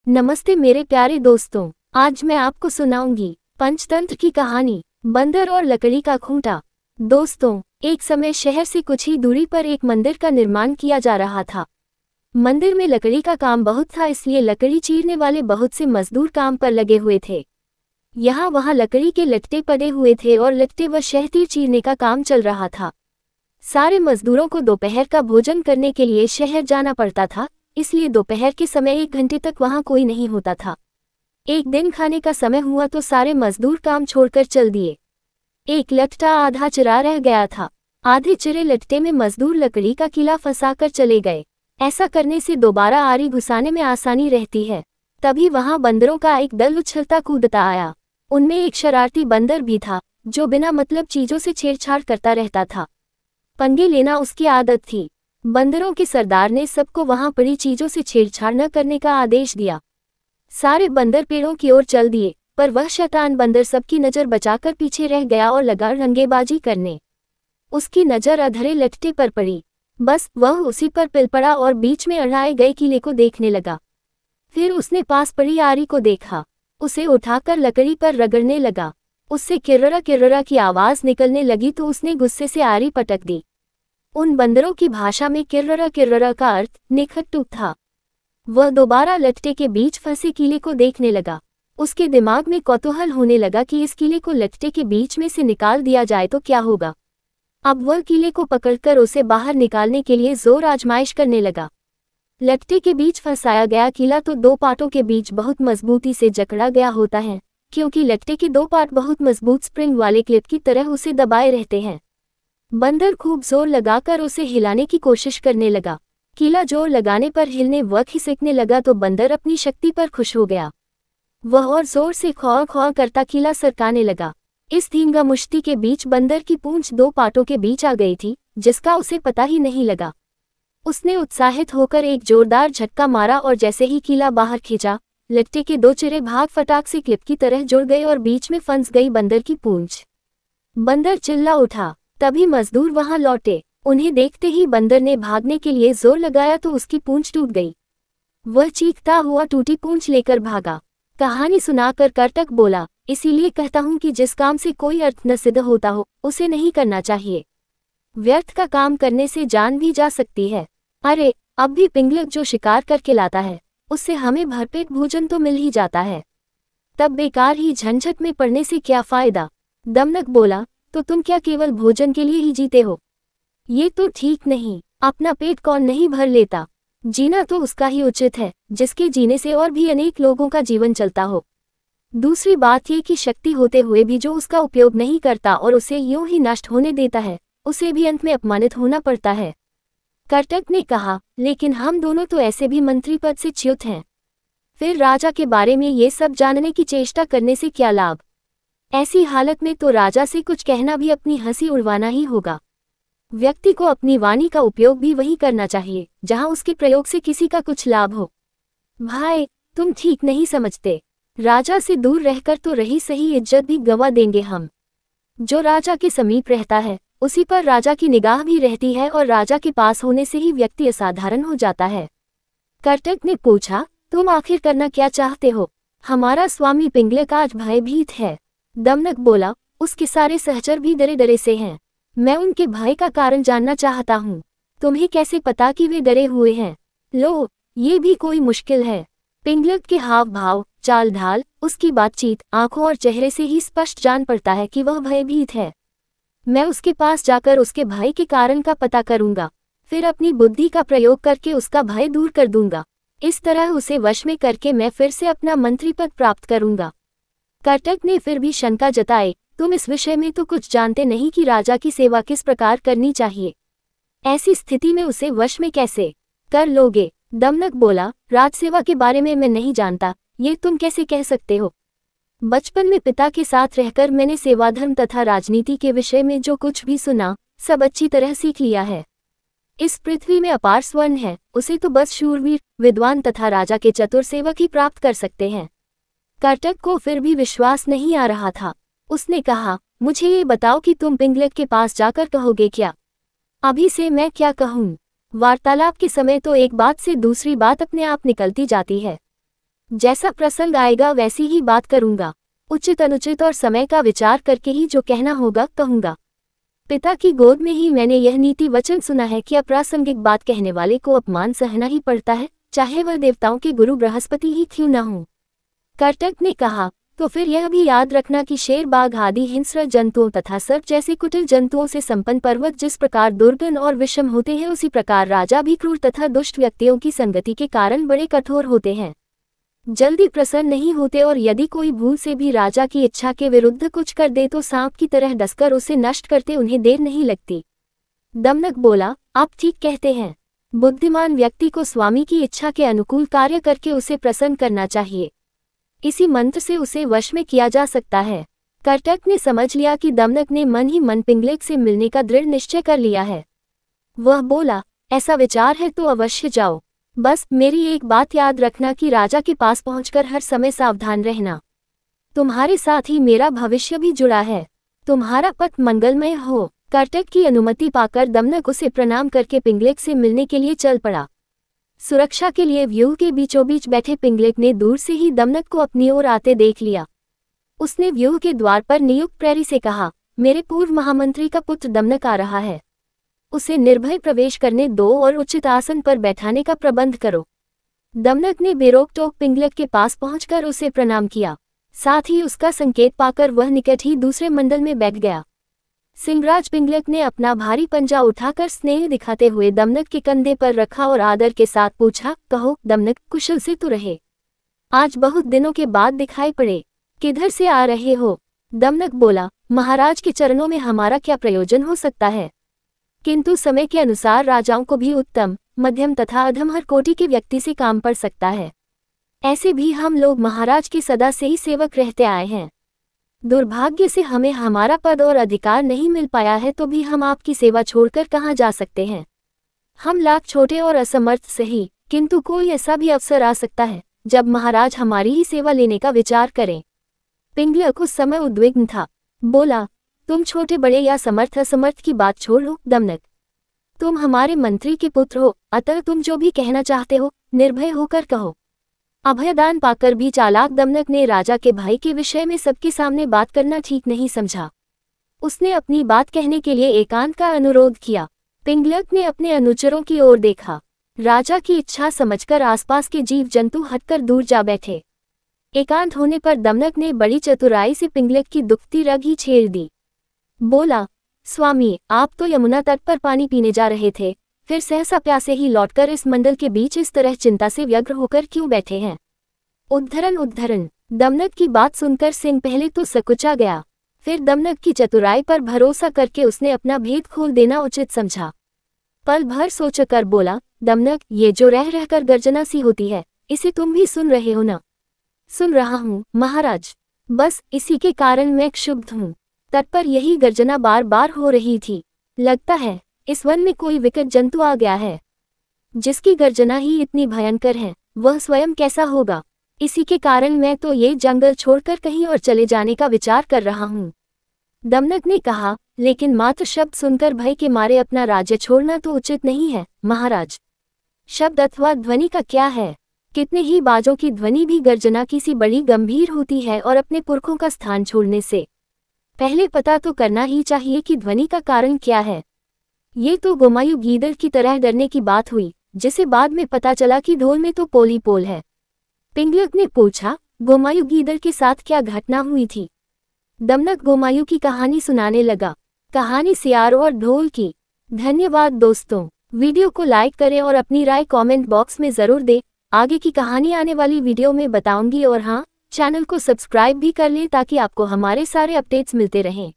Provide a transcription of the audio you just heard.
नमस्ते मेरे प्यारे दोस्तों, आज मैं आपको सुनाऊंगी पंचतंत्र की कहानी, बंदर और लकड़ी का खूंटा। दोस्तों, एक समय शहर से कुछ ही दूरी पर एक मंदिर का निर्माण किया जा रहा था। मंदिर में लकड़ी का काम बहुत था, इसलिए लकड़ी चीरने वाले बहुत से मजदूर काम पर लगे हुए थे। यहाँ वहाँ लकड़ी के लट्टे पड़े हुए थे और लट्टे व शहतीर चीरने का काम चल रहा था। सारे मजदूरों को दोपहर का भोजन करने के लिए शहर जाना पड़ता था, इसलिए दोपहर के समय 1 घंटे तक वहां कोई नहीं होता था। एक दिन खाने का समय हुआ तो सारे मजदूर काम छोड़कर चल दिए। एक लट्टा आधा चिरा रह गया था। आधे चिरे लट्टे में मजदूर लकड़ी का किला फंसाकर चले गए। ऐसा करने से दोबारा आरी घुसाने में आसानी रहती है। तभी वहां बंदरों का एक दल उछलता कूदता आया। उनमें एक शरारती बंदर भी था, जो बिना मतलब चीजों से छेड़छाड़ करता रहता था। पंगे लेना उसकी आदत थी। बंदरों के सरदार ने सबको वहां पड़ी चीजों से छेड़छाड़ न करने का आदेश दिया। सारे बंदर पेड़ों की ओर चल दिए, पर वह शैतान बंदर सबकी नजर बचाकर पीछे रह गया और लगा रंगेबाजी करने। उसकी नजर अधरे लट्टे पर पड़ी। बस वह उसी पर पिल पड़ा और बीच में अड़ाए गए किले को देखने लगा। फिर उसने पास पड़ी आरी को देखा। उसे उठाकर लकड़ी पर रगड़ने लगा। उससे किर्ररा किर्ररा की आवाज निकलने लगी तो उसने गुस्से से आरी पटक दी। उन बंदरों की भाषा में किर्ररा किर्ररा का अर्थ निखट्टू था। वह दोबारा लट्टे के बीच फंसे किले को देखने लगा। उसके दिमाग में कौतूहल होने लगा कि इस किले को लट्टे के बीच में से निकाल दिया जाए तो क्या होगा। अब वह किले को पकड़कर उसे बाहर निकालने के लिए जोर आजमाइश करने लगा। लट्टे के बीच फंसाया गया किला तो 2 पार्टों के बीच बहुत मजबूती से जकड़ा गया होता है, क्योंकि लट्टे के 2 पार्ट बहुत मजबूत स्प्रिंग वाले क्लिप की तरह उसे दबाए रहते हैं। बंदर खूब जोर लगाकर उसे हिलाने की कोशिश करने लगा। किला जोर लगाने पर हिलने व खिसकने लगा तो बंदर अपनी शक्ति पर खुश हो गया। वह और जोर से खौं खौं करता किला सरकाने लगा। इस धींगा मुश्ती के बीच बंदर की पूंछ 2 पार्टों के बीच आ गई थी, जिसका उसे पता ही नहीं लगा। उसने उत्साहित होकर एक जोरदार झटका मारा और जैसे ही किला बाहर खींचा, लट्टे के 2 चिरे भाग फटाक से क्लिप की तरह जुड़ गए और बीच में फंस गई बंदर की पूंछ। बंदर चिल्ला उठा। तभी मजदूर वहां लौटे। उन्हें देखते ही बंदर ने भागने के लिए जोर लगाया तो उसकी पूंछ टूट गई। वह चीखता हुआ टूटी पूंछ लेकर भागा। कहानी सुनाकर करतक बोला, इसीलिए कहता हूं कि जिस काम से कोई अर्थ न सिद्ध होता हो, उसे नहीं करना चाहिए। व्यर्थ का काम करने से जान भी जा सकती है। अरे, अब भी पिंगलक जो शिकार करके लाता है, उससे हमें भरपेट भोजन तो मिल ही जाता है। तब बेकार ही झंझट में पड़ने से क्या फायदा। दमनक बोला, तो तुम क्या केवल भोजन के लिए ही जीते हो? ये तो ठीक नहीं। अपना पेट कौन नहीं भर लेता। जीना तो उसका ही उचित है, जिसके जीने से और भी अनेक लोगों का जीवन चलता हो। दूसरी बात ये कि शक्ति होते हुए भी जो उसका उपयोग नहीं करता और उसे यूं ही नष्ट होने देता है, उसे भी अंत में अपमानित होना पड़ता है। करतक ने कहा, लेकिन हम दोनों तो ऐसे भी मंत्री पद से च्युत हैं। फिर राजा के बारे में ये सब जानने की चेष्टा करने से क्या लाभ? ऐसी हालत में तो राजा से कुछ कहना भी अपनी हंसी उड़वाना ही होगा। व्यक्ति को अपनी वाणी का उपयोग भी वही करना चाहिए जहां उसके प्रयोग से किसी का कुछ लाभ हो। भाई, तुम ठीक नहीं समझते। राजा से दूर रहकर तो रही सही इज्जत भी गंवा देंगे हम। जो राजा के समीप रहता है, उसी पर राजा की निगाह भी रहती है और राजा के पास होने से ही व्यक्ति असाधारण हो जाता है। करतक ने पूछा, तुम आखिर करना क्या चाहते हो? हमारा स्वामी पिंगलक आज भयभीत है। दमनक बोला, उसके सारे सहचर भी डरे डरे से हैं। मैं उनके भय का कारण जानना चाहता हूँ। तुम्हें कैसे पता कि वे डरे हुए हैं? लो, ये भी कोई मुश्किल है। पिंगलक के हाव भाव, चाल ढाल, उसकी बातचीत, आंखों और चेहरे से ही स्पष्ट जान पड़ता है कि वह भयभीत है। मैं उसके पास जाकर उसके भय के कारण का पता करूंगा, फिर अपनी बुद्धि का प्रयोग करके उसका भय दूर कर दूंगा। इस तरह उसे वश में करके मैं फिर से अपना मंत्री पद प्राप्त करूंगा। करतक ने फिर भी शंका जताई, तुम इस विषय में तो कुछ जानते नहीं कि राजा की सेवा किस प्रकार करनी चाहिए। ऐसी स्थिति में उसे वश में कैसे कर लोगे? दमनक बोला, राजसेवा के बारे में मैं नहीं जानता, ये तुम कैसे कह सकते हो? बचपन में पिता के साथ रहकर मैंने सेवाधर्म तथा राजनीति के विषय में जो कुछ भी सुना, सब अच्छी तरह सीख लिया है। इस पृथ्वी में अपार स्वर्ण है, उसे तो बस शूरवीर, विद्वान तथा राजा के चतुर सेवक ही प्राप्त कर सकते हैं। करतक को फिर भी विश्वास नहीं आ रहा था। उसने कहा, मुझे ये बताओ कि तुम पिंगलक के पास जाकर कहोगे क्या? अभी से मैं क्या कहूँ? वार्तालाप के समय तो एक बात से दूसरी बात अपने आप निकलती जाती है। जैसा प्रसंग आएगा वैसी ही बात करूंगा। उचित अनुचित और समय का विचार करके ही जो कहना होगा कहूंगा। पिता की गोद में ही मैंने यह नीति वचन सुना है कि अप्रासंगिक बात कहने वाले को अपमान सहना ही पड़ता है, चाहे वह देवताओं के गुरु बृहस्पति ही क्यों न हो। कर्तक ने कहा, तो फिर यह भी याद रखना कि शेर, बाघ आदि हिंस्र जंतुओं तथा सर्प जैसे कुटिल जंतुओं से संपन्न पर्वत जिस प्रकार दुर्गम और विषम होते हैं, उसी प्रकार राजा भी क्रूर तथा दुष्ट व्यक्तियों की संगति के कारण बड़े कठोर होते हैं, जल्दी प्रसन्न नहीं होते, और यदि कोई भूल से भी राजा की इच्छा के विरुद्ध कुछ कर दे तो सांप की तरह डसकर उसे नष्ट करते उन्हें देर नहीं लगती। दमनक बोला, आप ठीक कहते हैं। बुद्धिमान व्यक्ति को स्वामी की इच्छा के अनुकूल कार्य करके उसे प्रसन्न करना चाहिए। इसी मंत्र से उसे वश में किया जा सकता है। कर्तक ने समझ लिया कि दमनक ने मन ही मन पिंगलेक से मिलने का दृढ़ निश्चय कर लिया है। वह बोला, ऐसा विचार है तो अवश्य जाओ, बस मेरी एक बात याद रखना कि राजा के पास पहुंचकर हर समय सावधान रहना। तुम्हारे साथ ही मेरा भविष्य भी जुड़ा है। तुम्हारा पथ मंगलमय हो। कर्तक की अनुमति पाकर दमनक उसे प्रणाम करके पिंगलेक से मिलने के लिए चल पड़ा। सुरक्षा के लिए व्यूह के बीचों बीच बैठे पिंगलेक ने दूर से ही दमनक को अपनी ओर आते देख लिया। उसने व्यूह के द्वार पर नियुक्त प्रहरी से कहा, मेरे पूर्व महामंत्री का पुत्र दमनक आ रहा है, उसे निर्भय प्रवेश करने दो और उचित आसन पर बैठाने का प्रबंध करो। दमनक ने बेरोक टोक पिंगलेक के पास पहुंचकर उसे प्रणाम किया। साथ ही उसका संकेत पाकर वह निकट ही दूसरे मंडल में बैठ गया। सिंहराज पिंगलेक ने अपना भारी पंजा उठाकर स्नेह दिखाते हुए दमनक के कंधे पर रखा और आदर के साथ पूछा, कहो दमनक, कुशल से तो रहे? आज बहुत दिनों के बाद दिखाई पड़े, किधर से आ रहे हो? दमनक बोला, महाराज के चरणों में हमारा क्या प्रयोजन हो सकता है, किंतु समय के अनुसार राजाओं को भी उत्तम, मध्यम तथा अधम हर कोटि के व्यक्ति से काम पड़ सकता है। ऐसे भी हम लोग महाराज के सदा से ही सेवक रहते आए हैं। दुर्भाग्य से हमें हमारा पद और अधिकार नहीं मिल पाया है, तो भी हम आपकी सेवा छोड़कर कहाँ जा सकते हैं। हम लाख छोटे और असमर्थ सही, किंतु कोई ऐसा भी अवसर आ सकता है जब महाराज हमारी ही सेवा लेने का विचार करें। पिंगलेक उस समय उद्विग्न था। बोला, तुम छोटे बड़े या समर्थ असमर्थ की बात छोड़ो दमनक, तुम हमारे मंत्री के पुत्र हो, अतः तुम जो भी कहना चाहते हो निर्भय होकर कहो। अभयदान पाकर भी चालाक दमनक ने राजा के भाई के विषय में सबके सामने बात करना ठीक नहीं समझा। उसने अपनी बात कहने के लिए एकांत का अनुरोध किया। पिंगलेक ने अपने अनुचरों की ओर देखा। राजा की इच्छा समझकर आसपास के जीव जंतु हटकर दूर जा बैठे। एकांत होने पर दमनक ने बड़ी चतुराई से पिंगलेक की दुखती रग ही छेड़ दी। बोला, स्वामी, आप तो यमुना तट पर पानी पीने जा रहे थे, फिर सहसा प्यासे ही लौटकर इस मंडल के बीच इस तरह चिंता से व्यग्र होकर क्यों बैठे हैं? उद्धरण उद्धरण। दमनक की बात सुनकर सिंह पहले तो सकुचा गया, फिर दमनक की चतुराई पर भरोसा करके उसने अपना भेद खोल देना उचित समझा। पल भर सोचकर बोला, दमनक, ये जो रह रहकर गर्जना सी होती है, इसे तुम भी सुन रहे हो ना? सुन रहा हूँ महाराज, बस इसी के कारण मैं क्षुब्ध हूँ। तट पर यही गर्जना बार बार हो रही थी। लगता है इस वन में कोई विकट जंतु आ गया है, जिसकी गर्जना ही इतनी भयंकर है, वह स्वयं कैसा होगा। इसी के कारण मैं तो ये जंगल छोड़कर कहीं और चले जाने का विचार कर रहा हूँ। दमनक ने कहा, लेकिन मात्र शब्द सुनकर भय के मारे अपना राज्य छोड़ना तो उचित नहीं है महाराज। शब्द अथवा ध्वनि का क्या है, कितने ही बाजों की ध्वनि भी गर्जना की सी बड़ी गंभीर होती है, और अपने पुरखों का स्थान छोड़ने से पहले पता तो करना ही चाहिए कि ध्वनि का कारण क्या है। ये तो गोमायु गीदड़ की तरह डरने की बात हुई, जिसे बाद में पता चला कि ढोल में तो पोल ही पोल है। पिंगलेक ने पूछा, गोमायु गीदड़ के साथ क्या घटना हुई थी? दमनक गोमायु की कहानी सुनाने लगा। कहानी सियार और ढोल की। धन्यवाद दोस्तों, वीडियो को लाइक करें और अपनी राय कमेंट बॉक्स में ज़रूर दें। आगे की कहानी आने वाली वीडियो में बताऊंगी, और हाँ, चैनल को सब्सक्राइब भी कर लें ताकि आपको हमारे सारे अपडेट्स मिलते रहें।